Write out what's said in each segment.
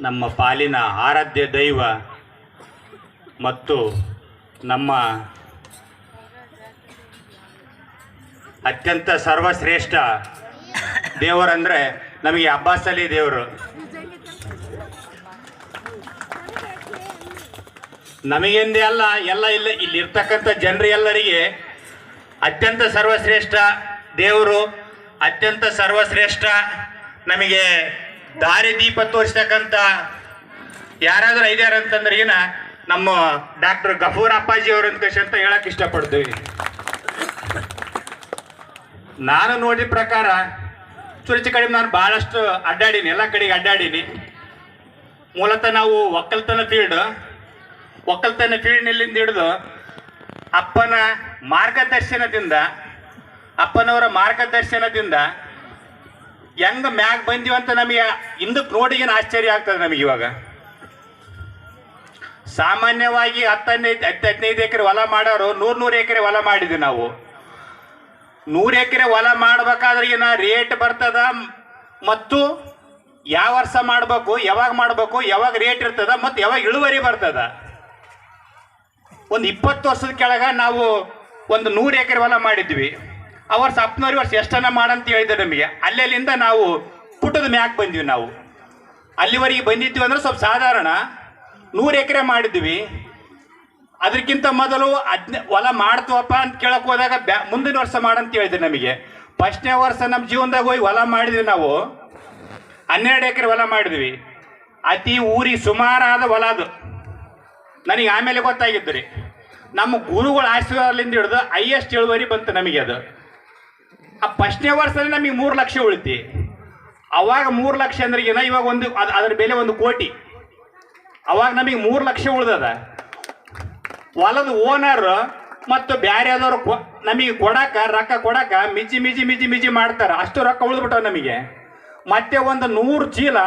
ನಮ್ಮ ಪಾಲಿನ ಆರಾಧ್ಯ ದೈವ ಮತ್ತು ನಮ್ಮ ಅತ್ಯಂತ ಸರ್ವಶ್ರೇಷ್ಠ ದೇವರಂದರೆ ನಮಗೆ ಅಬ್ಬಾಸ್ ಅಲಿ ದೇವರು. ನಮಗೆಂದೇ ಅಲ್ಲ, ಇಲ್ಲಿರ್ತಕ್ಕಂಥ ಜನರಿಗೆಲ್ಲರಿಗೆ ಅತ್ಯಂತ ಸರ್ವಶ್ರೇಷ್ಠ ದೇವರು, ಅತ್ಯಂತ ಸರ್ವಶ್ರೇಷ್ಠ ನಮಗೆ ದಾರಿದೀಪ ತೋರಿಸ್ತಕ್ಕಂಥ ಯಾರಾದರೂ ಇದ್ದಾರೆ ಅಂತಂದ್ರೆ ನಮ್ಮ ಡಾಕ್ಟರ್ ಗಫೂರ್ ಅಪ್ಪಾಜಿ ಅವರು ಅಂತ ಹೇಳಕ್ಕೆ ಇಷ್ಟಪಡ್ತೀವಿ. ನಾನು ನೋಡಿದ ಪ್ರಕಾರ ಚುರುಚಿ ಕಡಿಮೆ ನಾನು ಭಾಳಷ್ಟು ಅಡ್ಡಾಡೀನಿ, ಎಲ್ಲ ಕಡೆಗೆ ಅಡ್ಡಾಡೀನಿ. ಮೂಲತಃ ನಾವು ಒಕ್ಕಲ್ತನ ಫೀಲ್ಡ್ನಲ್ಲಿಂದ ಹಿಡಿದು ಅಪ್ಪನವರ ಮಾರ್ಗದರ್ಶನದಿಂದ ಹೆಂಗೆ ಮ್ಯಾಗ್ ಬಂದೀವಂತ ನಮಗೆ ಹಿಂದಕ್ಕೆ ನೋಡಿಗೇನು ಆಶ್ಚರ್ಯ ಆಗ್ತದೆ ನಮಗೆ. ಇವಾಗ ಸಾಮಾನ್ಯವಾಗಿ 10-15 ಎಕರೆ ಹೊಲ ಮಾಡೋರು 100 ಎಕರೆ ಹೊಲ ಮಾಡಿದ್ವಿ ನಾವು. 100 ಎಕರೆ ಹೊಲ ಮಾಡ್ಬೇಕಾದ್ರೆ ರೇಟ್ ಬರ್ತದ, ಮತ್ತು ಯಾವ ವರ್ಷ ಮಾಡಬೇಕು, ಯಾವಾಗ ರೇಟ್ ಇರ್ತದ, ಮತ್ತು ಯಾವಾಗ ಇಳುವರಿ ಬರ್ತದ. ಒಂದು 20 ವರ್ಷದ ಕೆಳಗೆ ನಾವು ಒಂದು 100 ಎಕರೆ ಹೊಲ ಮಾಡಿದ್ವಿ. ಆ ವರ್ಷ ಅಪ್ಪನವ್ರು ವರ್ಷ ಎಷ್ಟನ್ನ ಮಾಡಂತ ಹೇಳಿದ್ರು ನಮಗೆ. ಅಲ್ಲಿಂದ ನಾವು ಪುಟ್ಟದ ಮ್ಯಾಕ್ ಬಂದ್ವಿ. ನಾವು ಅಲ್ಲಿವರೆಗೆ ಬಂದಿದ್ವಿ ಅಂದ್ರೆ ಸ್ವಲ್ಪ ಸಾಧಾರಣ 100 ಎಕರೆ ಮಾಡಿದ್ವಿ. ಅದಕ್ಕಿಂತ ಮೊದಲು ಹೊಲ ಮಾಡ್ತೀವಪ್ಪ ಅಂತ ಕೇಳಕ್ಕೆ ಹೋದಾಗ ಮುಂದಿನ ವರ್ಷ ಮಾಡಂತ ಹೇಳಿದ್ರು ನಮಗೆ. ಫಸ್ಟ್ನೇ ವರ್ಷ ನಮ್ಮ ಜೀವನದಾಗ ಹೋಗಿ ಹೊಲ ಮಾಡಿದ್ವಿ. ನಾವು 12 ಎಕರೆ ಹೊಲ ಮಾಡಿದ್ವಿ. ಅತಿ ಊರಿಗೆ ಸುಮಾರಾದ ಹೊಲ ಅದು. ನನಗೆ ಆಮೇಲೆ ಗೊತ್ತಾಗಿತ್ತು ರೀ, ನಮ್ಮ ಗುರುಗಳ ಆಶೀರ್ವಾದದಿಂದ ಹಿಡಿದು ಹೈಯೆಸ್ಟ್ ಇಳುವರಿ ಬಂತು ನಮಗೆ. ಅದು ಆ ಫಸ್ಟ್ನೇ ವರ್ಷದಲ್ಲಿ ನಮಗೆ 3 ಲಕ್ಷ ಉಳಿತಿ. ಅವಾಗ 3 ಲಕ್ಷ ಅಂದ್ರೆ ಇವಾಗ ಅದರ ಬೆಲೆ 1 ಕೋಟಿ. ಅವಾಗ ನಮಗೆ 3 ಲಕ್ಷ ಉಳ್ದದ. ಹೊಲದ ಓನರ್ ಮತ್ತು ಬ್ಯಾರೆದವ್ರು ನಮಗೆ ರೊಕ್ಕ ಕೊಡಕ ಮಿಜಿ ಮಾಡ್ತಾರೆ. ಅಷ್ಟು ರೊಕ್ಕ ಉಳಿದ್ಬಿಟ್ಟವ ನಮಗೆ. ಮತ್ತೆ ಒಂದು 100 ಚೀಲ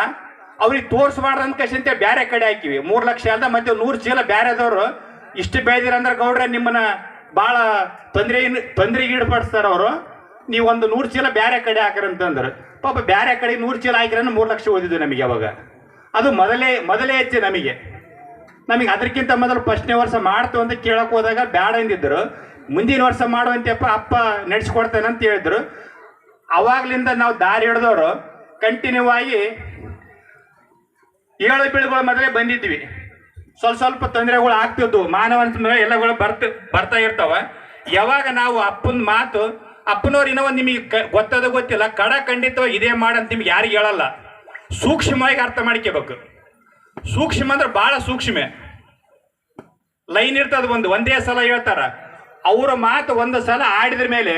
ಅವ್ರಿಗೆ ತೋರಿಸ್ಬಾರ್ದಂತ ಕಷ್ಟ ಬೇರೆ ಕಡೆ ಹಾಕಿವಿ. 3 ಲಕ್ಷ ಅಲ್ದ ಮತ್ತೆ 100 ಚೀಲ ಬ್ಯಾರೆದವರು ಇಷ್ಟು ಬೆಳೆದಿರಂದ್ರೆ ಗೌಡ್ರೆ ನಿಮ್ಮನ್ನ ಭಾಳ ತೊಂದರೆಗೆ ಈಡುಪಡಿಸ್ತಾರೆ ಅವರು. ನೀವು ಒಂದು 100 ಚೀಲ ಬೇರೆ ಕಡೆ ಹಾಕ್ರಂತಂದ್ರೆ ಪಾಪ ಬೇರೆ ಕಡೆ 100 ಚೀಲ ಹಾಕಿರನ್ನು 3 ಲಕ್ಷ ಓದಿದ್ವಿ ನಮಗೆ. ಅವಾಗ ಅದು ಮೊದಲೇ ಹೆಚ್ಚು ನಮಗೆ. ಅದಕ್ಕಿಂತ ಮೊದಲು ಫಸ್ಟ್ನೇ ವರ್ಷ ಮಾಡ್ತು ಅಂತ ಕೇಳಕ್ಕೆ ಹೋದಾಗ ಬೇಡ ಎಂದಿದ್ರು. ಮುಂದಿನ ವರ್ಷ ಮಾಡುವಂತೆಪ್ಪ ಅಪ್ಪ ನಡೆಸ್ಕೊಡ್ತೇನೆ ಅಂತ ಹೇಳಿದ್ರು. ಅವಾಗ್ಲಿಂದ ನಾವು ದಾರಿ ಹಿಡಿದವರು ಕಂಟಿನ್ಯೂ ಆಗಿ 7 ಬೀಳುಗಳ ಮೊದಲೇ ಬಂದಿದ್ವಿ. ಸ್ವಲ್ಪ ತೊಂದರೆಗಳು ಆಗ್ತಿದ್ವು. ಮಾನವನ ಎಲ್ಲಗಳು ಬರ್ತಾ ಇರ್ತಾವ. ಯಾವಾಗ ನಾವು ಅಪ್ಪನ ಮಾತು, ಅಪ್ಪನವ್ರು ಇನ್ನೂ ಒಂದು ನಿಮಗೆ ಗೊತ್ತಿಲ್ಲ, ಖಂಡಿತವಾಗಿ ಇದೇ ಮಾಡಂತ ನಿಮ್ಗೆ ಯಾರಿಗೆ ಹೇಳಲ್ಲ. ಸೂಕ್ಷ್ಮವಾಗಿ ಅರ್ಥ ಮಾಡ್ಕೋಬೇಕು. ಸೂಕ್ಷ್ಮ ಅಂದ್ರೆ ಭಾಳ ಸೂಕ್ಷ್ಮ ಲೈನ್ ಇರ್ತದೆ. ಒಂದೇ ಸಲ ಹೇಳ್ತಾರ. ಅವರ ಮಾತು ಒಂದು ಸಲ ಆಡಿದ್ರ ಮೇಲೆ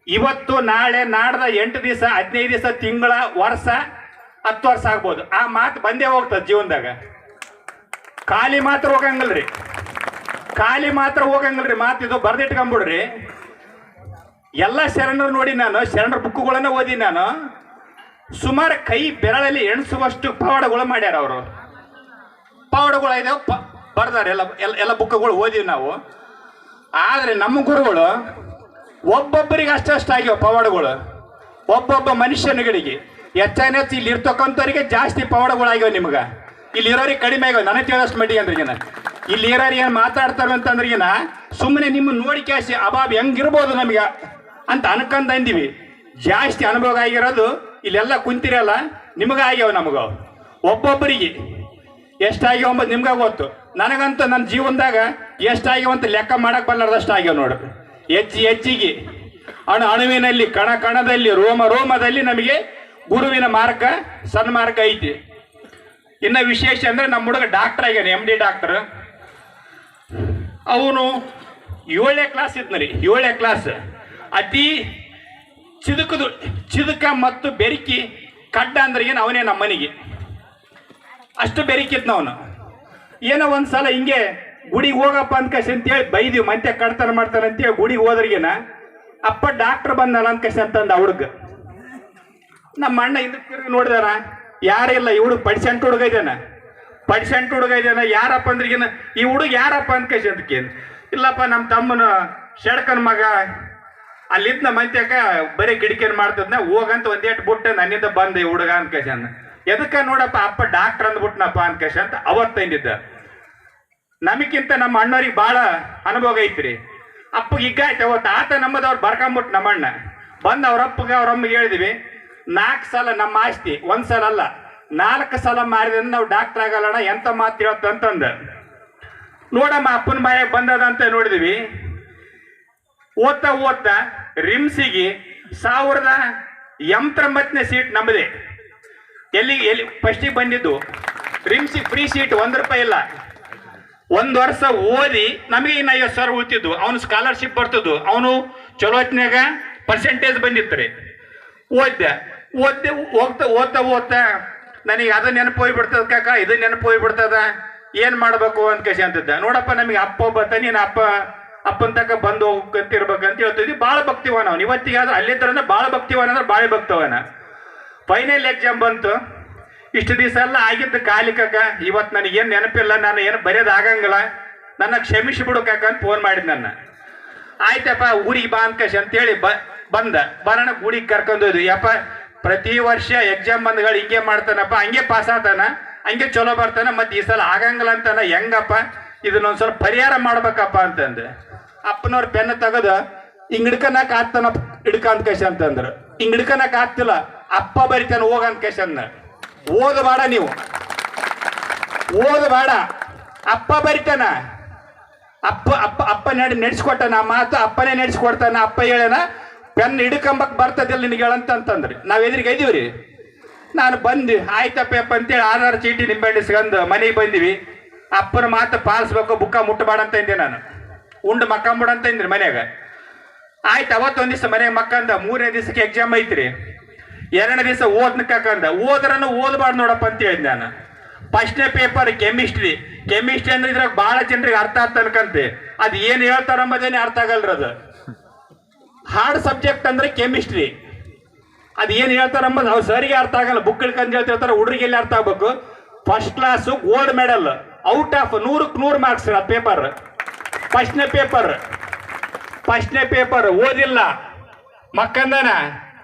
ಇವತ್ತು ನಾಳೆ ನಾಡ್ದ 8 ದಿವಸ 15 ದಿವಸ ತಿಂಗಳ ವರ್ಷ 10 ವರ್ಷ ಆಗ್ಬೋದು. ಆ ಮಾತು ಬಂದೇ ಹೋಗ್ತದೆ ಜೀವನದಾಗ. ಖಾಲಿ ಮಾತ್ರ ಹೋಗಂಗಿಲ್ರಿ. ಮಾತು ಇದು ಬರ್ದಿಟ್ಕೊಂಬಿಡ್ರಿ. ಎಲ್ಲ ಶರಣರು ನೋಡಿ, ನಾನು ಶರಣರ ಬುಕ್ಗಳನ್ನು ಓದಿ, ನಾನು ಸುಮಾರು ಕೈ ಬೆರಳಲ್ಲಿ ಎಣಿಸುವಷ್ಟು ಪವಾಡಗಳು ಮಾಡ್ಯಾರ ಅವರು. ಪವಾಡಗಳು ಇದಾವೆ, ಬರ್ದಾರೆ. ಎಲ್ಲ ಬುಕ್ಗಳು ಓದಿವಿ ನಾವು. ಆದರೆ ನಮ್ಮ ಗುರುಗಳು ಒಬ್ಬೊಬ್ಬರಿಗೆ ಅಷ್ಟು ಆಗ್ಯಾವ ಪವಾಡಗಳು. ಒಬ್ಬೊಬ್ಬ ಮನುಷ್ಯನುಗಳಿಗೆ ಹೆಚ್ಚು ಇಲ್ಲಿ ಇರ್ತಕ್ಕಂಥವ್ರಿಗೆ ಜಾಸ್ತಿ ಪವಾಡಗಳಾಗ್ಯಾವ. ನಿಮ್ಗೆ ಇಲ್ಲಿರೋರಿಗೆ ಕಡಿಮೆ ಆಗ್ಯಾವ. ನನಗೆ ತಿಳಿದಷ್ಟು ಮಟ್ಟಿಗೆ ಅಂದ್ರೆ ಇಲ್ಲಿ ಇರೋರು ಏನು ಮಾತಾಡ್ತಾರೆ ಅಂತಂದ್ರೆ ಸುಮ್ಮನೆ ನಿಮ್ಮ ನೋಡಿ ಕ್ಯಾಸಿ ಅಬಾಬ್ ಹೆಂಗಿರ್ಬೋದು ನಮಗೆ ಅಂತ ಅನ್ಕೊಂಡಂದಿವಿ. ಜಾಸ್ತಿ ಅನುಭವ ಆಗಿರೋದು ಇಲ್ಲೆಲ್ಲ ಕುಂತಿರಲ್ಲ, ನಿಮಗಾಗ್ಯಾವ. ನಮಗ ಒಬ್ಬೊಬ್ಬರಿಗೆ ಎಷ್ಟಾಗ್ಯಾವ ಅಂಬದು ನಿಮ್ಗೆ ಗೊತ್ತು. ನನಗಂತೂ ನನ್ನ ಜೀವನದಾಗ ಎಷ್ಟಾಗ್ಯಾವ ಅಂತ ಲೆಕ್ಕ ಮಾಡಕ್ಕೆ ಬರಲಾರ್ದಷ್ಟು ಆಗ್ಯಾವ ನೋಡ್ರಿ. ಹೆಚ್ಚಿಗೆ ಅಣುವಿನಲ್ಲಿ ಕಣದಲ್ಲಿ ರೋಮದಲ್ಲಿ ನಮಗೆ ಗುರುವಿನ ಮಾರ್ಗ ಸನ್ಮಾರ್ಗ ಐತಿ. ಇನ್ನು ವಿಶೇಷ ಅಂದರೆ ನಮ್ಮ ಹುಡುಗ ಡಾಕ್ಟರ್ ಆಗ್ಯಾನ, MD ಡಾಕ್ಟರ್. ಅವನು 7ನೇ ಕ್ಲಾಸ್ ಇದ್ನರಿ. 7ನೇ ಕ್ಲಾಸ್ ಅತಿ ಚಿದುಕ ಮತ್ತು ಬೆರಿಕಿ ಕಡ್ಡ ಅಂದ್ರೆ ಅವನೇ ನಮ್ಮ ಮನೆಗೆ ಅಷ್ಟು ಬೆರಿಕಿದ್ನ ಅವನು. ಏನೋ ಒಂದ್ಸಲ ಹಿಂಗೆ ಗುಡಿಗೆ ಹೋಗಪ್ಪ ಅಂತೇಳಿ ಬೈದಿವಿ. ಮತ್ತೆ ಕಡ್ತಾನ ಮಾಡ್ತಾನೆ ಅಂತೇಳಿ ಗುಡಿಗೆ ಹೋದ್ರಿಗೇನ ಅಪ್ಪ ಡಾಕ್ಟರ್ ಬಂದಲ್ಲ ಅಂತಂದ ಹುಡುಗ. ನಮ್ಮ ಅಣ್ಣ ಇದಕ್ಕೆ ನೋಡಿದಾರ, ಯಾರಿಲ್ಲ. ಈ ಹುಡುಗ ಪಡಿಸೆಂಟ್ ಹುಡುಗ ಇದ್ದಾನ. ಯಾರಪ್ಪ ಅಂದ್ರಿಗೇನ ಈ ಹುಡುಗ ಯಾರಪ್ಪ ಅಂತಕ್ಕೆ ಇಲ್ಲಪ್ಪ ನಮ್ಮ ತಮ್ಮನ ಶೆಡ್ಕನ ಮಗ ಅಲ್ಲಿದ್ನ ಮಂತ್ಯಕ ಬರೀ ಕಿಡಿಕೆನ್ ಮಾಡ್ತದ್ನ ಹೋಗಂತ ಒಂದೇಟ್ ಬುಟ್ಟ ನನ್ನಿಂದ ಬಂದ ಹುಡುಗ ಅಂತ ಎದಕ್ಕ ನೋಡಪ್ಪ ಅಪ್ಪ ಡಾಕ್ಟರ್ ಅಂದ್ಬಿಟ್ನಪ್ಪ ಅನ್ಕೇಶ ಅಂತ ಅವತ್ತೈಂದಿದ್ದ. ನಮಗಿಂತ ನಮ್ಮ ಅಣ್ಣವ್ರಿಗೆ ಭಾಳ ಅನುಭವ ಐತ್ರಿ. ಅಪ್ಪಗೆ ಹಿಗ್ಗಾಯ್ತು ಅವತ್ತು. ಆತ ನಮ್ಮದವ್ರು ಬರ್ಕೊಂಬಿಟ್ಟು ನಮ್ಮಣ್ಣ ಬಂದು ಅವ್ರಪ್ಪಗೆ ಅವ್ರಮ್ಮಗೆ ಹೇಳಿದ್ವಿ, 4 ಸಲ ನಮ್ಮ ಆಸ್ತಿ, 1 ಸಲ ಅಲ್ಲ 4 ಸಲ ಮಾರಿದ್ರೆ ನಾವು ಡಾಕ್ಟರ್ ಆಗಲ್ಲಣ್ಣ, ಎಂತ ಮಾತು ಹೇಳ್ತಂತಂದ. ನೋಡಮ್ಮ ಅಪ್ಪನ ಬಾಯಾಗ ಬಂದದಂತ ನೋಡಿದ್ವಿ. ಓದ್ತಾ ರಿಮ್ಸಿಗೆ 1089ನೇ ಸೀಟ್ ನಮ್ಮದೇ. ಎಲ್ಲಿ ಫಸ್ಟಿಗೆ ಬಂದಿದ್ದು ರಿಮ್ಸಿಗೆ ಫ್ರೀ ಸೀಟ್, 1 ರೂಪಾಯಿ ಇಲ್ಲ. 1 ವರ್ಷ ಓದಿ ನಮಗೆ ಇನ್ನು 50,000 ಉಳ್ತಿದ್ದು. ಅವನು ಸ್ಕಾಲರ್ಶಿಪ್ ಬರ್ತದ್ದು. ಅವನು ಚಲೋ ಹೊತ್ನ್ಯಾಗ ಪರ್ಸೆಂಟೇಜ್ ಬಂದಿತ್ತು ರೀ. ಓದ್ತಾ ನನಗೆ ಅದು ನೆನಪು ಹೋಗ್ಬಿಡ್ತದ ಕಾಕ, ಇದು ನೆನಪು ಹೋಗ್ಬಿಡ್ತದ, ಏನು ಮಾಡಬೇಕು ಅಂತ ಕಸಿ ಅಂತಿದ್ದ. ನೋಡಪ್ಪ ನಮಗೆ ಅಪ್ಪ ಒಬ್ಬತ್ತ, ನೀನು ಅಪ್ಪನ ತಕ ಬಂದು ಹೋಗ್ಕಂತಿರ್ಬೇಕಂತ ಹೇಳ್ತಿದ್ವಿ. ಭಾಳ ಭಕ್ತಿವನ ಅವನು. ಇವತ್ತಿಗಾದ್ರೆ ಅಲ್ಲಿದ್ದರೆ ಭಾಳ ಭಕ್ತಿವನ ಅಂದ್ರೆ ಭಾಳ ಭಕ್ತವನ. ಫೈನಲ್ ಎಕ್ಸಾಮ್ ಬಂತು. ಇಷ್ಟು ದಿವಸ ಎಲ್ಲ ಆಗಿದ್ದು ಕಾಲಿಕಕ್ಕ. ಇವತ್ತು ನನಗೇನು ನೆನಪಿಲ್ಲ, ನಾನು ಏನು ಬರೆಯೋದು ಆಗಂಗಿಲ್ಲ, ನನ್ನ ಕ್ಷಮಿಸಿ ಬಿಡು ಕಾಕ ಅಂತ ಫೋನ್ ಮಾಡಿದ್ ನನ್ನ. ಆಯ್ತಪ್ಪ ಊರಿಗೆ ಬಾ ಅನ್ಕಶ್ ಅಂತೇಳಿ ಬಂದ. ಬರೋಣ ಊರಿಗೆ ಕರ್ಕೊಂಡು ಹೋದ್ವಿ. ಯಪ್ಪ ಪ್ರತಿ ವರ್ಷ ಎಕ್ಸಾಮ್ ಬಂದ್ಗಳು ಹಿಂಗೆ ಮಾಡ್ತಾನಪ್ಪ, ಹಂಗೆ ಪಾಸ್ ಆತಾನ, ಹಂಗೆ ಚಲೋ ಬರ್ತಾನ, ಮತ್ತೆ ಈ ಸಲ ಆಗಂಗಿಲ್ಲ ಅಂತಾನ, ಹೆಂಗಪ್ಪ ಇದನ್ನೊಂದು ಸ್ವಲ್ಪ ಪರಿಹಾರ ಮಾಡ್ಬೇಕಪ್ಪ ಅಂತಂದು ಅಪ್ಪನವ್ರ ಪೆನ್ ತೆಗೆದು ಹಿಂಗ್ ಹಿಡ್ಕನಕ್ ಆಗ್ತಾನಪ್ಪ, ಹಿಡ್ಕ ಅಂತ ಕಶ ಅಂತಂದ್ರು. ಹಿಂಗ್ ಹಿಡ್ಕನಕ್ ಆಗ್ತಿಲ್ಲ, ಅಪ್ಪ ಬರಿತಾನ ಹೋಗ ಅಂತ ಕಶ ಅಂದ. ಓದಬೇಡ ನೀವು, ಓದಬೇಡ, ಅಪ್ಪ ಬರಿತಾನ, ಅಪ್ಪ ನಡೆಸ್ಕೊಟ್ಟಾನ ಮಾತು, ಅಪ್ಪನೇ ನಡೆಸ್ಕೊಡ್ತಾನ. ಅಪ್ಪ ಹೇಳನ ಪೆನ್ ಹಿಡ್ಕಂಬಕ್ ಬರ್ತದಿಲ್ಲ ನಿನಗೆ ಹೇಳಂತಂದ್ರಿ. ನಾವ್ ಎದುರಿಗೆ ಇದೀವ್ರಿ. ನಾನು ಬಂದು ಆಯ್ತಪ್ಪ ಅಂತೇಳಿ ಆಧಾರ್ ಚೀಟಿ ನಿಂಬೆ ಇಸ್ಕೊಂಡು ಮನೆಗೆ ಬಂದಿವಿ. ಅಪ್ಪನ ಮಾತು ಪಾಲಿಸ್ಬೇಕು, ಬುಕ್ಕ ಮುಟ್ಟಬೇಡ ಅಂತ ಇದ್ದೆ ನಾನು. ಉಂಡು ಮಕ್ಕಂಬಿಡ ಅಂತ ಇದ್ರಿ ಮನ್ಯಾಗ. ಆಯ್ತು ಅವತ್ತೊಂದು ದಿವಸ ಮನೆಗೆ ಮಕ್ಕಂದ. 3ನೇ ದಿವಸಕ್ಕೆ ಎಕ್ಸಾಮ್ ಐತ್ರಿ. 2ನೇ ದಿವಸ ಓದ್ನಕ್ಕಂದ. ಓದ್ರನ್ನು ಓದಬಾರ್ದು ನೋಡಪ್ಪ ಅಂತ ಹೇಳಿದ್ ನಾನು. ಫಸ್ಟ್ನೇ ಪೇಪರ್ ಕೆಮಿಸ್ಟ್ರಿ ಅಂದ್ರೆ ಇದ್ರಾಗ ಭಾಳ ಜನರಿಗೆ ಅರ್ಥ ಆಗ್ತ ಅನ್ಕಂತೆ. ಅದು ಏನು ಹೇಳ್ತಾರ ಅಂಬದೇನೆ ಅರ್ಥ ಆಗಲ್ರಿ. ಅದು ಹಾರ್ಡ್ ಸಬ್ಜೆಕ್ಟ್ ಅಂದ್ರೆ ಕೆಮಿಸ್ಟ್ರಿ. ಅದು ಏನು ಹೇಳ್ತಾರ ಅಂಬದು ಅವ್ರು ಸರಿಗೆ ಅರ್ಥ ಆಗಲ್ಲ. ಬುಕ್ ಹಿಡ್ಕೊಂಡು ಹೇಳ್ತಿರ್ತಾರೆ, ಹುಡುಗರಿಗೆ ಎಲ್ಲಿ ಅರ್ಥ ಆಗ್ಬೇಕು. First class gold medal, out of 100ಕ್ಕೆ 100 ಮಾರ್ಕ್ಸ್ ಆ ಪೇಪರ್. ಫಸ್ಟ್ನೇ ಪೇಪರ್ ಓದಿಲ್ಲ, ಮಕ್ಕಂದನ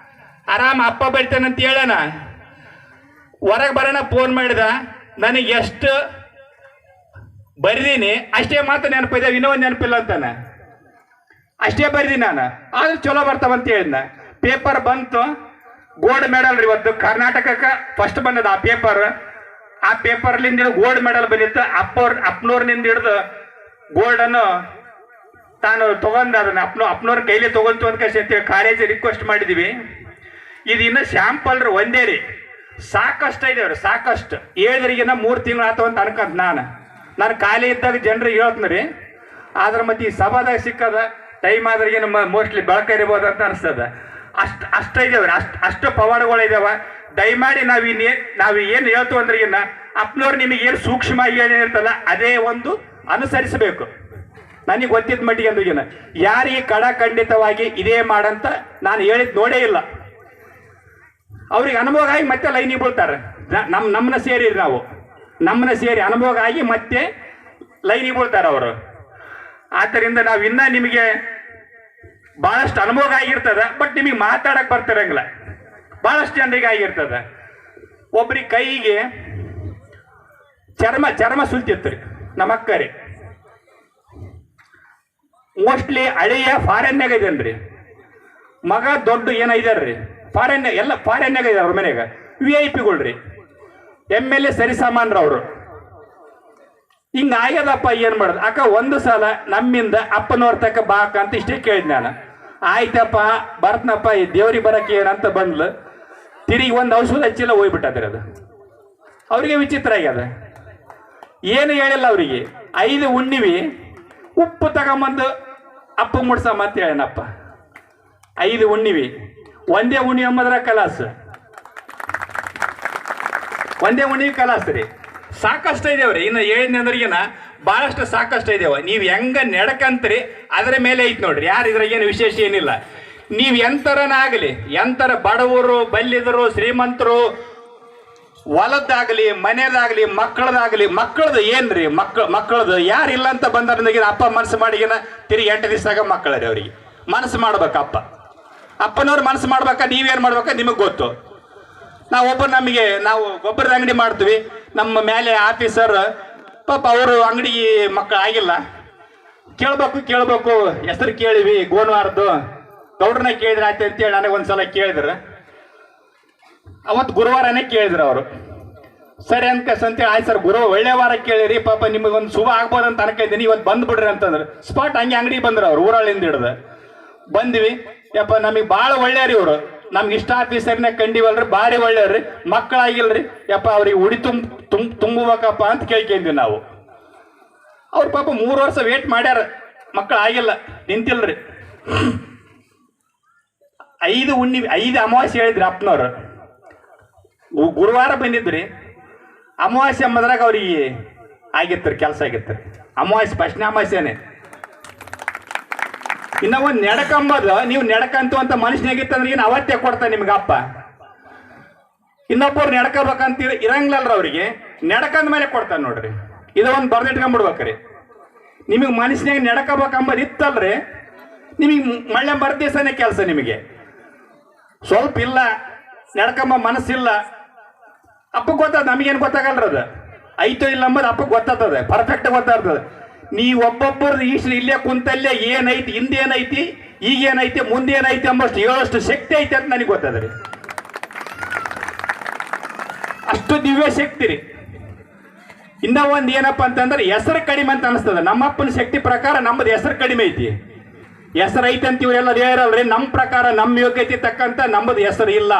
ಆರಾಮ ಅಪ್ಪ ಬರಿತಾನಂತ ಹೇಳಣ. ಹೊರಗೆ ಬರೋಣ ಫೋನ್ ಮಾಡಿದ. ನನಗೆ ಎಷ್ಟು ಬರೀನಿ ಅಷ್ಟೇ ಮಾತ್ರ ನೆನಪಿದೆ, ಇನ್ನೊಂದು ನೆನಪಿಲ್ಲ ಅಂತಾನೆ. ಅಷ್ಟೇ ಬರೀನಿ ನಾನು, ಆದ್ರೆ ಚಲೋ ಬರ್ತಾವಂತ ಹೇಳಿದ್ನ. ಪೇಪರ್ ಬಂತು, ಗೋಲ್ಡ್ ಮೆಡಲ್ ರೀ. ಇವತ್ತು ಕರ್ನಾಟಕಕ್ಕೆ ಫಸ್ಟ್ ಬಂದದ ಆ ಪೇಪರ್. ಆ ಪೇಪರ್ಲಿಂದ ಗೋಲ್ಡ್ ಮೆಡಲ್ ಬಂದಿತ್ತು. ಅಪ್ಪನವ್ರನಿಂದ ಹಿಡಿದು ಗೋಲ್ಡನ್ನು ತಾನು ತಗೊಂಡ ಅದನ್ನ ಅಪ್ಪನವ್ರ ಕೈಲಿ ತಗೊಂತು ಅಂತ ಅಂತೇಳಿ ಕಾಲೇಜ್ ರಿಕ್ವೆಸ್ಟ್ ಮಾಡಿದ್ವಿ. ಇದು ಇನ್ನು ಸ್ಯಾಂಪಲ್ ರೀ, ಒಂದೇ ರೀ. ಸಾಕಷ್ಟು ಇದೇವ್ರಿ, ಸಾಕಷ್ಟು. 7 3 ತಿಂಗಳು ಆತವ ಅಂತ ಅನ್ಕಂತ ನಾನು ಖಾಲಿ ಇದ್ದಾಗ ಜನರಿಗೆ ಹೇಳ್ತೀನಿ ರೀ. ಆದ್ರೆ ಮತ್ತೆ ಈ ಸಭಾದಾಗ ಸಿಕ್ಕದ ಟೈಮ್ ಆದ್ರಿಗೆ ಮೋಸ್ಟ್ಲಿ ಬೆಳಕರಿಬೋದು ಅಂತ ಅನಿಸ್ತದ. ಅಷ್ಟು ಇದೇವ್ರಿ, ಅಷ್ಟು ಪವಾಡಗಳು ಇದಾವ. ದಯಮಾಡಿ ನಾವು ಏನು ಹೇಳ್ತೀವಿ ಅಂದ್ರೆ ಅಪ್ಪನವ್ರು ನಿಮಗೆ ಏನು ಸೂಕ್ಷ್ಮ ಏನಿರ್ತಲ್ಲ ಅದೇ ಒಂದು ಅನುಸರಿಸಬೇಕು. ನನಗೆ ಗೊತ್ತಿದ್ದ ಮಟ್ಟಿಗೆ ಅಂದ್ರಿಗಿನ ಯಾರಿಗೆ ಖಂಡಿತವಾಗಿ ಇದೇ ಮಾಡಂತ ನಾನು ಹೇಳಿದ್ ನೋಡೇ ಇಲ್ಲ. ಅವ್ರಿಗೆ ಅನುಭವ ಆಗಿ ಮತ್ತೆ ಲೈನಿಗೆ ಬೀಳ್ತಾರೆ. ನಮ್ಮನ್ನ ಸೇರಿ ನಮ್ಮನ್ನ ಸೇರಿ ಅನುಭವ ಆಗಿ ಮತ್ತೆ ಲೈನಿಗೆ ಬೀಳ್ತಾರೆ ಅವರು. ಆದ್ದರಿಂದ ನಾವು ಇನ್ನ ನಿಮಗೆ ಬಹಳಷ್ಟು ಅನುಭವ ಆಗಿರ್ತದ, ಬಟ್ ನಿಮಗೆ ಮಾತಾಡಕ್ ಬರ್ತಿರಂಗಿಲ್ಲ. ಬಹಳಷ್ಟು ಜನರಿಗೆ ಆಗಿರ್ತದ. ಒಬ್ರಿಗೆ ಕೈಗೆ ಚರ್ಮ ಸುಲ್ತಿತ್ತು ರೀ, ನಮ್ಮ ಅಕ್ಕರಿ. ಮೋಸ್ಟ್ಲಿ ಹಳೆಯ ಫಾರಿನ್ನಾಗ ಇದೇನ್ರಿ, ಮಗ ದೊಡ್ಡ ಏನಿದಾರ್ರಿ ಎಲ್ಲ ಫಾರಿನ್ನಾಗ ಇದಾರ. ಅವ್ರ ಮನೆಯಾಗ VIP ಗಳ್ರಿ, MLA ಸರಿಸಾಮಾನ್ರ ಅವರು. ಹಿಂಗ ಆಗ್ಯದಪ್ಪ, ಏನ್ ಮಾಡೋದು ಅಕ್ಕ. ಒಂದು ಸಲ ನಮ್ಮಿಂದ ಅಪ್ಪನವ್ರ ತಕ್ಕ ಬಾಕ ಅಂತ ಇಷ್ಟೇ ಕೇಳಿದ್ ನಾನು. ಆಯ್ತಪ್ಪ ಬರ್ತನಪ್ಪ, ಈ ದೇವ್ರಿಗೆ ಬರಕ್ಕೆ ಏನಂತ ಬಂದ್ಲು. ತಿರುಗಿ ಒಂದು ಔಷಧ ಹಚ್ಚಿಲ್ಲ, ಹೋಗ್ಬಿಟ್ಟದ್ರಿ ಅದು. ಅವ್ರಿಗೆ ವಿಚಿತ್ರ ಆಗ್ಯದ, ಏನು ಹೇಳಿಲ್ಲ ಅವರಿಗೆ. 5 ಹುಣ್ಣಿವಿ ಉಪ್ಪು ತಗೊಂಬಂದು ಅಪ್ಪ ಮುಡ್ಸಮ್ಮ ಅಂತ ಹೇಳನಪ್ಪ. 5 ಹುಣ್ಣಿವಿ, ಒಂದೇ ಹುಣ್ಣಿವಿ ಅಂಬದ್ರ ಕಲಾಸ, ಒಂದೇ ಹುಣ್ಣಿವಿ ಕಲಾಸ ರೀ. ಸಾಕಷ್ಟು ಇದೇವ್ರಿ. ಇನ್ನು ಹೇಳಿದ್ನಂದ್ರಿಗಿನ ಭಾಳಷ್ಟು ಸಾಕಷ್ಟು ಇದೇವ. ನೀವು ಹೆಂಗ ನಡ್ಕಂತ್ರಿ ಅದ್ರ ಮೇಲೆ ಐತಿ ನೋಡ್ರಿ. ಯಾರು ಇದ್ರಾಗೇನು ವಿಶೇಷ ಏನಿಲ್ಲ. ನೀವು ಎಂತರನಾಗಲಿ, ಎಂತರ ಬಡವರು ಬಲ್ಲಿದರು ಶ್ರೀಮಂತರು, ಹೊಲದ್ದಾಗಲಿ ಮನೆಯದಾಗಲಿ ಮಕ್ಕಳದು ಏನ್ರಿ, ಮಕ್ಕಳದು ಯಾರಿಲ್ಲ ಅಂತ ಬಂದ್ರೆ ಅಪ್ಪ ಮನಸ್ಸು ಮಾಡಿಗಿನ ತಿರುಗಿ 8 ದಿವಸದಾಗ ಮಕ್ಕಳರಿ. ಅವ್ರಿಗೆ ಮನಸ್ಸು ಮಾಡ್ಬೇಕ, ಅಪ್ಪನವ್ರು ಮನಸ್ಸು ಮಾಡ್ಬೇಕ. ನೀವೇನು ಮಾಡ್ಬೇಕ ನಿಮಗೆ ಗೊತ್ತು. ನಾವು ಗೊಬ್ಬರದ ಅಂಗಡಿ ಮಾಡ್ತೀವಿ. ನಮ್ಮ ಮೇಲೆ ಆಫೀಸರ್ ಪಾಪ ಅವರು ಅಂಗಡಿಗೆ ಮಕ್ಕಳು ಆಗಿಲ್ಲ, ಕೇಳ್ಬೇಕು ಹೆಸರು ಕೇಳಿವಿ ಗೋನ್ವಾರದ್ದು, ಗೌಡ್ರನ್ನ ಕೇಳಿದ್ರೆ ಆಯ್ತು ಅಂತೇಳಿ ನನಗೆ ಒಂದ್ಸಲ ಕೇಳಿದ್ರು. ಅವತ್ತು ಗುರುವಾರನೇ ಕೇಳಿದ್ರು ಅವರು. ಸರಿ ಅಂತೇಳಿ ಆಯ್ತು ಸರ್ ಒಳ್ಳೆ ವಾರ ಕೇಳಿರಿ, ಪಾಪ ನಿಮಗೊಂದು ಶುಭ ಆಗ್ಬೋದು ಅಂತ ಅನ್ಕೊಂಡಿದ್ದೀನಿ, ಇವತ್ತು ಬಂದ್ಬಿಡ್ರಿ ಅಂತಂದ್ರೆ ಸ್ಪಾಟ್ ಹಂಗೆ ಅಂಗಡಿ ಬಂದ್ರು ಅವ್ರು, ಊರಳ್ಳಿಂದ ಹಿಡ್ದು ಬಂದ್ವಿ. ಯಪ್ಪ ನಮಗೆ ಭಾಳ ಒಳ್ಳೆಯವ್ರಿ ಇವರು, ನಮ್ಗೆ ಇಷ್ಟ ಆಫೀಸರ್ನೇ ಕಂಡಿವಲ್ರಿ, ಭಾರಿ ಒಳ್ಳೆಯವ್ರಿ, ಮಕ್ಕಳಾಗಿಲ್ರಿ, ಯಪ್ಪ ಅವ್ರಿಗೆ ಉಡಿ ತುಂಬಬೇಕಪ್ಪ ಅಂತ ಕೇಳ್ಕೊಂಡ್ವಿ ನಾವು. ಅವ್ರ ಪಾಪ 3 ವರ್ಷ ವೇಟ್ ಮಾಡ್ಯಾರ, ಮಕ್ಕಳಾಗಿಲ್ಲ, ನಿಂತಿಲ್ರಿ. 5 ಅಮಾವಾಸ್ಯೆ ಹೇಳಿದ್ರಿ ಅಪ್ಪನವ್ರು. ಗುರುವಾರ ಬಂದಿದ್ರಿ, ಅಮಾವಾಸ್ಯೆ ಎಂಬುದ್ರಾಗ ಅವ್ರಿಗೆ ಆಗಿರ್ತಾರೆ, ಕೆಲಸ ಆಗಿರ್ತಾರೆ. ಅಮಾವಾಸ್ಯೆ ಫಸ್ಟ್ನೇ ಅಮಾವಾಸ್ಯೆನೆ. ಇನ್ನ ಒಂದು ನೆಡಕಂಬದು, ನೀವು ನೆಡಕಂತು ಅಂತ ಮನುಷ್ಯನಾಗಿತ್ತಂದ್ರೆ ಏನು ಅವತ್ತೇ ಕೊಡ್ತಾನೆ ನಿಮ್ಗೆ ಅಪ್ಪ. ಇನ್ನೊಬ್ಬರು ನೆಡ್ಕೋಬೇಕಂತ ಇರಂಗಿಲ್ಲಲ್ರ ಅವ್ರಿಗೆ, ನೆಡಕಂದ ಮೇಲೆ ಕೊಡ್ತಾನೆ ನೋಡ್ರಿ. ಇದು ಒಂದು ಬರ್ದಿಟ್ಕೊಂಡ್ಬಿಡ್ಬೇಕ್ರಿ. ನಿಮಗೆ ಮನುಷ್ಯನಾಗ ನೆಡ್ಕೋಬೇಕಂಬದು ಇತ್ತಲ್ರಿ, ನಿಮಗೆ ಮಳೆ ಬರ ದಿವಸನೇ ಕೆಲಸ. ನಿಮಗೆ ಸ್ವಲ್ಪ ಇಲ್ಲ ನೆಡ್ಕೊಂಬ ಮನಸ್ಸಿಲ್ಲ, ಅಪ್ಪಗೆ ಗೊತ್ತದ, ನಮಗೇನು ಗೊತ್ತಾಗಲ್ರ ಅದು ಐತೋ ಇಲ್ಲ ಅಂಬದು ಅಪ್ಪಗೆ ಗೊತ್ತಾಗ್ತದೆ, ಪರ್ಫೆಕ್ಟ್ ಗೊತ್ತಾಗ್ತದೆ. ನೀವು ಒಬ್ಬೊಬ್ಬರದ್ದು ಈಶ್ವರ ಇಲ್ಲೇ ಕುಂತಲ್ಲೇ ಏನೈತಿ, ಹಿಂದೇನೈತಿ, ಈಗೇನೈತಿ, ಮುಂದೇನೈತಿ ಅಂಬಷ್ಟು ಹೇಳೋಷ್ಟು ಶಕ್ತಿ ಐತಿ ಅಂತ ನನಗೆ ಗೊತ್ತದ ರೀ. ಅಷ್ಟು ದಿವ್ಯ ಶಕ್ತಿ ರೀ. ಇನ್ನ ಒಂದು ಏನಪ್ಪ ಅಂತಂದ್ರೆ ಹೆಸರು ಕಡಿಮೆ ಅಂತ ಅನಿಸ್ತದ. ನಮ್ಮಪ್ಪನ ಶಕ್ತಿ ಪ್ರಕಾರ ನಮ್ಮದು ಹೆಸರು ಕಡಿಮೆ ಐತಿ. ಹೆಸರು ಐತೆ ಅಂತ ಇವರೆಲ್ಲ ಹೇಳಿರಲ್ರಿ, ನಮ್ಮ ಪ್ರಕಾರ ನಮ್ಮ ಯೋಗ್ಯತೆ ತಕ್ಕಂತ ನಮ್ಮದು ಹೆಸರು ಇಲ್ಲ.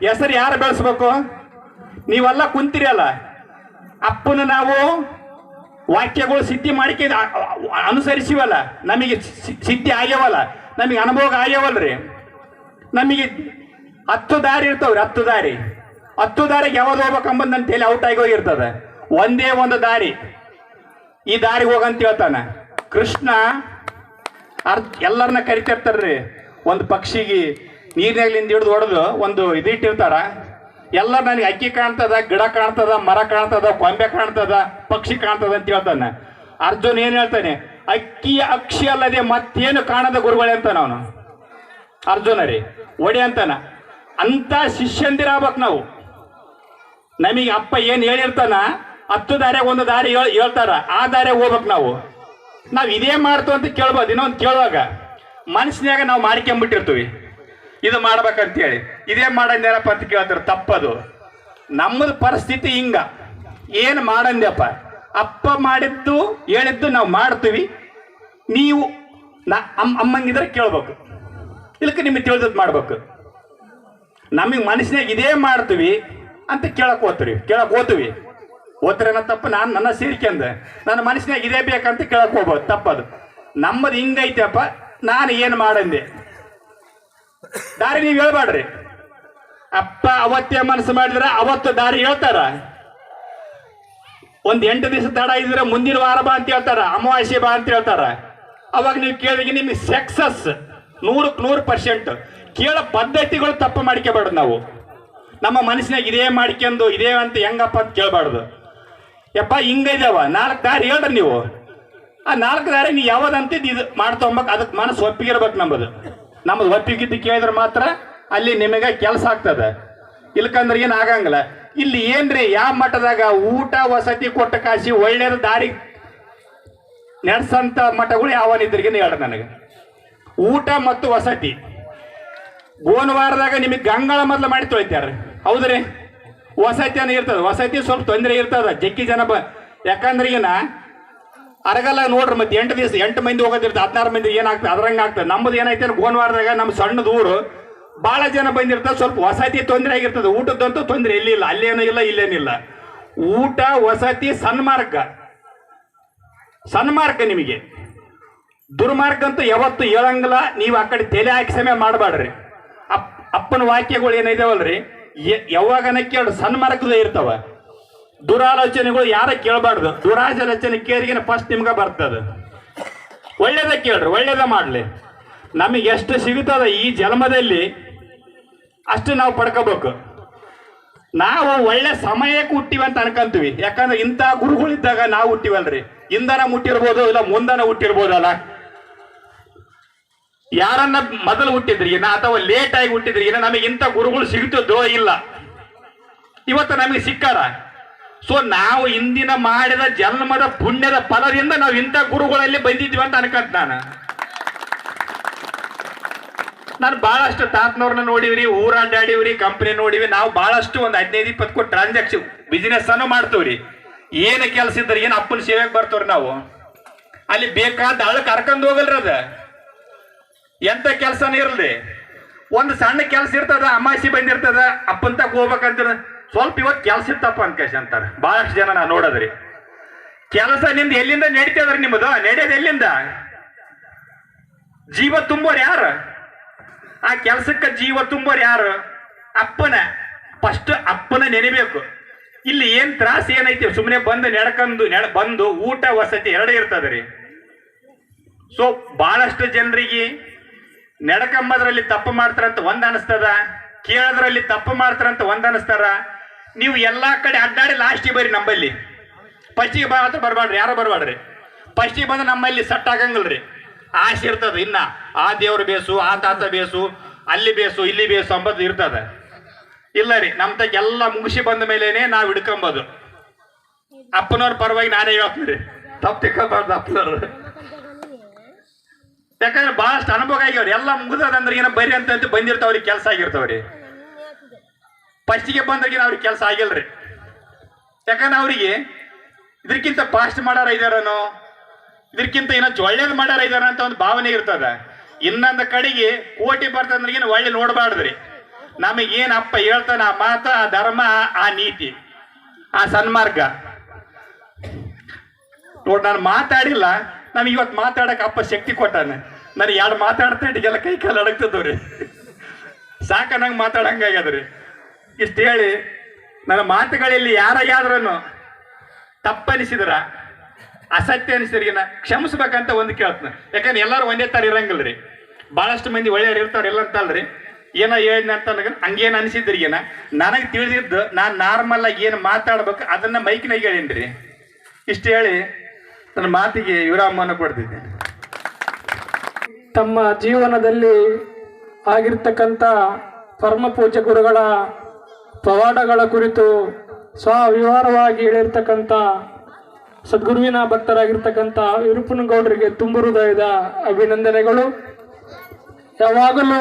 ಹೆಸರು ಯಾರು ಬೆಳೆಸ್ಬೇಕು? ನೀವೆಲ್ಲ ಕುಂತಿರಲ್ಲ, ಅಪ್ಪನ ನಾವು ವಾಕ್ಯಗಳು ಸಿದ್ಧಿ ಮಾಡಿಕೆ ಅನುಸರಿಸಿವಲ್ಲ, ನಮಗೆ ಸಿದ್ಧಿ ಆಗ್ಯವಲ್ಲ, ನಮಗೆ ಅನುಭವ ಆಗ್ಯವಲ್ರಿ. ನಮಗೆ 10 ದಾರಿ ಇರ್ತಾವ್ರಿ, 10 ದಾರಿಗೆ ಯಾವ್ದು ಹೋಗ್ಬೇಕಂಬಂದು ನನ್ನ ತಲೆ ಔಟ್ ಆಗಿ ಹೋಗಿರ್ತದೆ. ಒಂದೇ ಒಂದು ದಾರಿ, ಈ ದಾರಿಗೆ ಹೋಗಂತ ಹೇಳ್ತಾನ ಕೃಷ್ಣ. ಎಲ್ಲರನ್ನ ಕರಿತಿರ್ತಾರ್ರಿ. ಒಂದು ಪಕ್ಷಿಗೆ ನೀರಿನಾಗ್ಲಿಂದ ಹಿಡಿದು ಹೊಡೆದು ಒಂದು ಇದಿಟ್ಟಿರ್ತಾರ. ಎಲ್ಲ ನನಗೆ ಅಕ್ಕಿ ಕಾಣ್ತದ, ಗಿಡ ಕಾಣ್ತದ, ಮರ ಕಾಣ್ತದ, ಕೊಂಬೆ ಕಾಣ್ತದ, ಪಕ್ಷಿ ಕಾಣ್ತದ ಅಂತ ಹೇಳ್ತಾನೆ. ಅರ್ಜುನ್ ಏನ್ ಹೇಳ್ತಾನೆ? ಅಕ್ಷಿ ಅಲ್ಲದೆ ಮತ್ತೇನು ಕಾಣದ ಗುರುಗಳೇ ಅಂತ ಅವನು ಅರ್ಜುನ ರೀ ಒಡೆ ಅಂತಾನ. ಅಂತ ಶಿಷ್ಯಂದಿರಾಗ್ಬೇಕು ನಾವು. ನಮಗೆ ಅಪ್ಪ ಏನ್ ಹೇಳಿರ್ತಾನ 10 ದಾರಿಯಾಗ ಒಂದು ದಾರಿ ಹೇಳ್ತಾರ, ಆ ದಾರಿಯಾಗ ಹೋಗ್ಬೇಕು ನಾವು. ಇದೇ ಮಾಡ್ತು ಅಂತ ಕೇಳ್ಬೋದು. ಇನ್ನೊಂದು ಕೇಳುವಾಗ ಮನಸ್ಸಿನಾಗ ನಾವು ಮಾಡ್ಕೊಂಬಿಟ್ಟಿರ್ತೀವಿ, ಇದು ಮಾಡ್ಬೇಕಂತೇಳಿ. ಇದೇ ಮಾಡಂದೇನಪ್ಪ ಅಂತ ಕೇಳ್ತಾರೆ, ತಪ್ಪದು. ನಮ್ಮದು ಪರಿಸ್ಥಿತಿ ಹಿಂಗ, ಏನು ಮಾಡಂದ್ಯಪ್ಪ, ಅಪ್ಪ ಮಾಡಿದ್ದು ಹೇಳಿದ್ದು ನಾವು ಮಾಡ್ತೀವಿ. ನೀವು ಅಮ್ಮಂಗಿದ್ರೆ ಕೇಳ್ಬೇಕು, ಇಲ್ಲಕ್ಕೆ ನಿಮಗೆ ತಿಳಿದದ್ದು ಮಾಡ್ಬೇಕು. ನಮಗೆ ಮನಸ್ಸಿನಾಗ ಇದೇ ಮಾಡ್ತೀವಿ ಅಂತ ಕೇಳಕ್ ಹೋಗ್ತೀವಿ. ಓದ್ರೇನ ತಪ್ಪು? ನನ್ನ ಸೇರಿಕೆಂದ ನನ್ನ ಮನಸ್ಸಿನಾಗ ಇದೇ ಬೇಕಂತ ಕೇಳಕ್ ಹೋಗ್ಬೋದು, ತಪ್ಪದು. ನಮ್ಮದು ಹಿಂಗೈತೆಪ್ಪ, ನಾನು ಏನು ಮಾಡಂದೆ ದಾರಿ ನೀವು ಹೇಳ್ಬೇಡ್ರಿ. ಅಪ್ಪ ಅವತ್ತೇ ಮನಸ್ಸು ಮಾಡಿದ್ರೆ ಅವತ್ತು ದಾರಿ ಹೇಳ್ತಾರ. ಒಂದು 8 ದಿವಸ ತಡ ಇದ್ರೆ ಮುಂದಿನ ವಾರ ಬಾ ಅಂತ ಹೇಳ್ತಾರ, ಅಮಾವಾಸ್ಯೆ ಬಾ ಅಂತ ಹೇಳ್ತಾರ. ಅವಾಗ ನೀವು ಕೇಳಿದ್ರೆ ನಿಮಗೆ ಸಕ್ಸಸ್ 100%. ಕೇಳೋ ಪದ್ಧತಿಗಳು ತಪ್ಪು ಮಾಡ್ಕೋಬಾರ್ದು ನಾವು. ನಮ್ಮ ಮನಸ್ಸಿನಾಗ ಇದೇ ಮಾಡ್ಕೊಂಡು ಇದೇ ಅಂತ ಹೆಂಗಪ್ಪ ಅಂತ ಕೇಳಬಾರ್ದು. ಯಪ್ಪ ಹಿಂಗಿದಾವ 4 ದಾರಿ ಹೇಳ್ರಿ ನೀವು. ಆ 4 ದಾರಿ ನೀವು ಯಾವ್ದಂತಿದ್ದು ಇದು ಮಾಡ್ತೊಂಬಕ್, ಅದಕ್ಕೆ ಮನಸ್ಸು ಒಪ್ಪಿಗಿರ್ಬೇಕು. ನಮ್ಮದು ಒಪ್ಪಿಗಿದ್ದು ಕೇಳಿದ್ರೆ ಮಾತ್ರ ಅಲ್ಲಿ ನಿಮಗೆ ಕೆಲಸ ಆಗ್ತದೆ. ಇಲ್ಕಂದ್ರೆ ಏನು ಆಗಂಗಿಲ್ಲ. ಇಲ್ಲಿ ಏನ್ರಿ ಯಾವ ಮಠದಾಗ ಊಟ ವಸತಿ ಕೊಟ್ಟ ಕಾಸಿ ಒಳ್ಳೆಯ ದಾರಿ ನಡೆಸಂತ ಮಠಗಳು ಯಾವನಿದ್ರಿಗೇನು ಹೇಳ್ರಿ ನನಗೆ. ಊಟ ಮತ್ತು ವಸತಿ ಗೋನವಾರದಾಗ ನಿಮಗೆ ಗಂಗಳ ಮೊದಲು ಮಾಡಿ ತೊಳಿತಾರ್ರಿ, ಹೌದ್ರಿ? ವಸತಿನ ಇರ್ತದೆ, ವಸತಿ ಸ್ವಲ್ಪ ತೊಂದರೆ ಇರ್ತದ, ಜಗ್ಗಿ ಜನ ಯಾಕಂದ್ರೆ ಈಗಿನ ಅರಗಲ್ಲ ನೋಡ್ರಿ. ಮತ್ತೆ 8 ದಿವಸ 8 ಮಂದಿ ಹೋಗೋದಿರ್ತದೆ, 16 ಮಂದಿ ಏನಾಗ್ತದೆ ಅದ್ರಂಗೆ ಆಗ್ತದೆ. ನಮ್ಮದು ಏನೈತೆ ಗೋನವಾರದಾಗ ನಮ್ಮ ಸಣ್ಣದ ಊರು ಭಾಳ ಜನ ಬಂದಿರ್ತದೆ, ಸ್ವಲ್ಪ ವಸತಿ ತೊಂದರೆ ಆಗಿರ್ತದೆ. ಊಟದಂತೂ ತೊಂದರೆ ಎಲ್ಲಿಲ್ಲ, ಅಲ್ಲೇನೂ ಇಲ್ಲ, ಇಲ್ಲೇನಿಲ್ಲ. ಊಟ ವಸತಿ ಸನ್ಮಾರ್ಗ ನಿಮಗೆ. ದುರ್ಮಾರ್ಗ ಅಂತೂ ಯಾವತ್ತು ಹೇಳಂಗಿಲ್ಲ. ನೀವು ಆ ಕಡೆ ತಲೆ ಹಾಕಿ ಸಮಯ ಮಾಡಬೇಡ್ರಿ. ಅಪ್ಪನ ವಾಕ್ಯಗಳು ಏನಿದಾವಲ್ರಿ, ಯಾವಾಗನ ಕೇಳಿ ಸನ್ಮಾರ್ಗದ ಇರ್ತಾವ. ದುರಾಲೋಚನೆಗಳು ಯಾರ ಕೇಳಬಾರ್ದು. ದುರಾಲೋಚನೆ ಕೇಳಿಗಿನ ಫಸ್ಟ್ ನಿಮ್ಗೆ ಬರ್ತದೆ. ಒಳ್ಳೇದ ಕೇಳ್ರಿ, ಒಳ್ಳೇದ ಮಾಡಲಿ. ನಮಗೆ ಎಷ್ಟು ಸಿಗುತ್ತದ ಈ ಜನ್ಮದಲ್ಲಿ ಅಷ್ಟು ನಾವು ಪಡ್ಕೋಬೇಕು. ನಾವು ಒಳ್ಳೆ ಸಮಯಕ್ಕೆ ಹುಟ್ಟಿವಿ ಅಂತ ಅನ್ಕೊಂತೀವಿ. ಯಾಕಂದ್ರೆ ಇಂಥ ಗುರುಗಳಿದ್ದಾಗ ನಾವು ಹುಟ್ಟಿವಲ್ರಿ. ಇಂದನ ಮುಟ್ಟಿರ್ಬೋದು, ಇಲ್ಲ ಮುಂದನ ಹುಟ್ಟಿರ್ಬೋದಲ್ಲ. ಯಾರನ್ನ ಮೊದಲು ಹುಟ್ಟಿದ್ರಿ ಅಥವಾ ಲೇಟ್ ಆಗಿ ಹುಟ್ಟಿದ್ರಿ, ನಮಗೆ ಇಂಥ ಗುರುಗಳು ಸಿಗುತ್ತದೋ ಇಲ್ಲ. ಇವತ್ತು ನಮಗೆ ಸಿಕ್ಕಾರ. ಸೊ ನಾವು ಇಂದಿನ ಮಾಡಿದ ಜನ್ಮದ ಪುಣ್ಯದ ಫಲದಿಂದ ನಾವು ಇಂಥ ಗುರುಗಳಲ್ಲಿ ಬಂದಿದ್ವಿ ಅಂತ ಅನ್ಕಂತ ನಾನು ಬಹಳಷ್ಟು ತಾತನವ್ರನ್ನ ನೋಡಿವ್ರಿ, ಊರ ಅಡ್ಡಾಡಿವ್ರಿ, ಕಂಪ್ನಿ ನೋಡಿವಿ. ನಾವು ಬಹಳಷ್ಟು ಒಂದು 15-20 ಕೋಟಿ ಟ್ರಾನ್ಸಾಕ್ಷನ್ ಬಿಸಿನೆಸ್ ಅನ್ನು ಮಾಡ್ತೀವ್ರಿ. ಏನು ಕೆಲಸ ಇದ್ರೆ ಏನು ಅಪ್ಪನ ಸೇವೆಗೆ ಬರ್ತವ್ರಿ ನಾವು. ಅಲ್ಲಿ ಬೇಕಾದ ಆಳು ಕರ್ಕೊಂಡು ಹೋಗಲ್ರಿ. ಅದ ಎಂತ ಕೆಲಸನೇ ಇರಲ್ರಿ. ಒಂದು ಸಣ್ಣ ಕೆಲಸ ಇರ್ತದ, ಅಮಾಸಿ ಬಂದಿರ್ತದ, ಅಪ್ಪನ್ ತಕ ಹೋಗ್ಬೇಕಂತ ಸ್ವಲ್ಪ ಇವತ್ತು ಕೆಲಸ ಇತ್ತಪ್ಪ ಅನ್ಕೇಶ್ ಅಂತಾರೆ ಬಹಳಷ್ಟು ಜನ ನಾ ನೋಡದ್ರಿ. ಕೆಲಸ ನಿಂದ ಎಲ್ಲಿಂದ ನಡೀತದ್ರಿ? ನಿಮ್ಮದು ನಡೆಯೋದು ಎಲ್ಲಿಂದ? ಜೀವ ತುಂಬೋರು ಯಾರು? ಆ ಕೆಲಸಕ್ಕೆ ಜೀವ ತುಂಬೋರು ಯಾರು? ಅಪ್ಪನ ಫಸ್ಟ್ ಅಪ್ಪನ ನೆನೆಬೇಕು. ಇಲ್ಲಿ ಏನ್ ತ್ರಾಸ ಏನೈತಿ? ಸುಮ್ಮನೆ ಬಂದು ಬಂದು ಊಟ ವಸತಿ ಎರಡೇ ಇರ್ತದ್ರಿ. ಸೊ ಬಹಳಷ್ಟು ಜನರಿಗೆ ನಡ್ಕಂಬದ್ರಲ್ಲಿ ತಪ್ಪು ಮಾಡ್ತಾರಂತ ಒಂದ್ ಅನಿಸ್ತದ, ಕೇಳೋದ್ರಲ್ಲಿ ತಪ್ಪು ಮಾಡ್ತಾರಂತ ಒಂದ್ ಅನಿಸ್ತಾರ. ನೀವು ಎಲ್ಲಾ ಕಡೆ ಅಡ್ಡಾಡಿ ಲಾಸ್ಟಿಗೆ ಬರ್ರಿ. ನಂಬಲ್ಲಿ ಫಸ್ಟಿಗೆ ಮಾತ್ರ ಬರ್ಬಾಡ್ರಿ, ಯಾರೋ ಬರ್ಬಾಡ್ರಿ. ಫಸ್ಟಿಗೆ ಬಂದು ನಮ್ಮಲ್ಲಿ ಸೆಟ್ ಆಗಂಗಿಲ್ರಿ. ಆಸೆ ಇರ್ತದ, ಇನ್ನ ಆ ದೇವ್ರ ಬೇಸು, ಆ ತಾತ ಬೇಸು, ಅಲ್ಲಿ ಬೇಸು, ಇಲ್ಲಿ ಬೇಸು ಅಂಬದು ಇರ್ತದ. ಇಲ್ಲ ರೀ, ನಮ್ ತಗ ಎಲ್ಲ ಮುಗಿಸಿ ಬಂದ ಮೇಲೇನೆ ನಾವು ಹಿಡ್ಕೊಂಬೋದು. ಅಪ್ಪನವ್ರ ಪರವಾಗಿ ನಾನೇ ಹೇಳ್ತೀನಿ, ತಪ್ಪು ತಿಳ್ಕೊಬಾರ್ದು ಅಪ್ಪನವ್ರು. ಯಾಕಂದ್ರೆ ಬಹಳಷ್ಟು ಅನುಭವ ಆಗ್ಯಾವ್ರಿ. ಎಲ್ಲ ಮುಗಿದದಂದ್ರೆ ಏನೋ ಬರ್ರಿ ಅಂತ ಬಂದಿರ್ತಾವ್ರಿ, ಕೆಲಸ ಆಗಿರ್ತಾವ್ರಿ. ಫಸ್ಟಿಗೆ ಬಂದ್ರಿಗೆ ಅವ್ರಿಗೆ ಕೆಲಸ ಆಗಿಲ್ರಿ. ಯಾಕಂದ್ರೆ ಅವ್ರಿಗೆ ಇದಕ್ಕಿಂತ ಫಾಸ್ಟ್ ಮಾಡಾರ ಇದಾರನೋ, ಇದಕ್ಕಿಂತ ಏನೋ ಒಳ್ಳೇದು ಮಾಡ್ಯಾರ ಇದಾರ ಅಂತ ಒಂದು ಭಾವನೆ ಇರ್ತದ. ಇನ್ನೊಂದು ಕಡೆಗೆ ಕೋಟಿ ಬರ್ತಂದ್ರಿಗೇನು ಒಳ್ಳೆ ನೋಡ್ಬಾರ್ದ್ರಿ. ನಮಗೇನು ಅಪ್ಪ ಹೇಳ್ತಾನ ಆ ಮಾತ, ಆ ಧರ್ಮ, ಆ ನೀತಿ, ಆ ಸನ್ಮಾರ್ಗ ನೋಡ್. ನಾನು ಮಾತಾಡಿಲ್ಲ, ನಮ್ಗೆ ಇವತ್ತು ಮಾತಾಡಕ್ಕೆ ಅಪ್ಪ ಶಕ್ತಿ ಕೊಟ್ಟಾನೆ. ನನಗೆ ಎರಡು ಮಾತಾಡ್ತಾ ಇಟ್ಟಿಗೆಲ್ಲ ಕೈ ಕಾಲು ಅಡಗ್ತದವ್ರಿ. ಸಾಕ ನಂಗೆ ಮಾತಾಡಂಗಾಗ್ಯದ್ರಿ. ಇಷ್ಟು ಹೇಳಿ ನನ್ನ ಮಾತುಗಳಲ್ಲಿ ಯಾರಾದ್ರೂ ತಪ್ಪನಿಸಿದ್ರ, ಅಸತ್ಯ ಅನಿಸಿದ್ರಿಗಿನ ಕ್ಷಮಿಸ್ಬೇಕಂತ ಒಂದು ಕೇಳ್ತಾನೆ. ಯಾಕಂದ್ರೆ ಎಲ್ಲರೂ ಒಂದೇ ತರ ಇರಂಗಿಲ್ರಿ. ಬಹಳಷ್ಟು ಮಂದಿ ಒಳ್ಳೆಯವ್ರು ಇರ್ತಾರ, ಇಲ್ಲ ಅಂತಲ್ರಿ. ಏನೋ ಹೇಳಿದ್ನ ಅಂತ ಹಂಗೇನು ಅನಿಸಿದ್ರಿಗೇನ ನನಗೆ ತಿಳಿದಿದ್ದು ನಾನು ನಾರ್ಮಲ್ ಆಗಿ ಏನು ಮಾತಾಡ್ಬೇಕು ಅದನ್ನ ಮೈಕ್ನಾಗ ಹೇಳೀನ್ರಿ. ಇಷ್ಟು ಹೇಳಿ ನನ್ನ ಮಾತಿಗೆ ವಿರಾಮವನ್ನು ಕೊಡ್ತಿದ್ದೇನೆ. ತಮ್ಮ ಜೀವನದಲ್ಲಿ ಆಗಿರ್ತಕ್ಕಂಥ ಪರಮ ಪೂಜ್ಯ ಗುರುಗಳ ಪವಾಡಗಳ ಕುರಿತು ಸ್ವವಿವರವಾಗಿ ಹೇಳಿರ್ತಕ್ಕಂಥ ಸದ್ಗುರುವಿನ ಭಕ್ತರಾಗಿರ್ತಕ್ಕಂಥ ವಿರುಪನಗೌಡರಿಗೆ ತುಂಬ ಹೃದಯದ ಅಭಿನಂದನೆಗಳು. ಯಾವಾಗಲೂ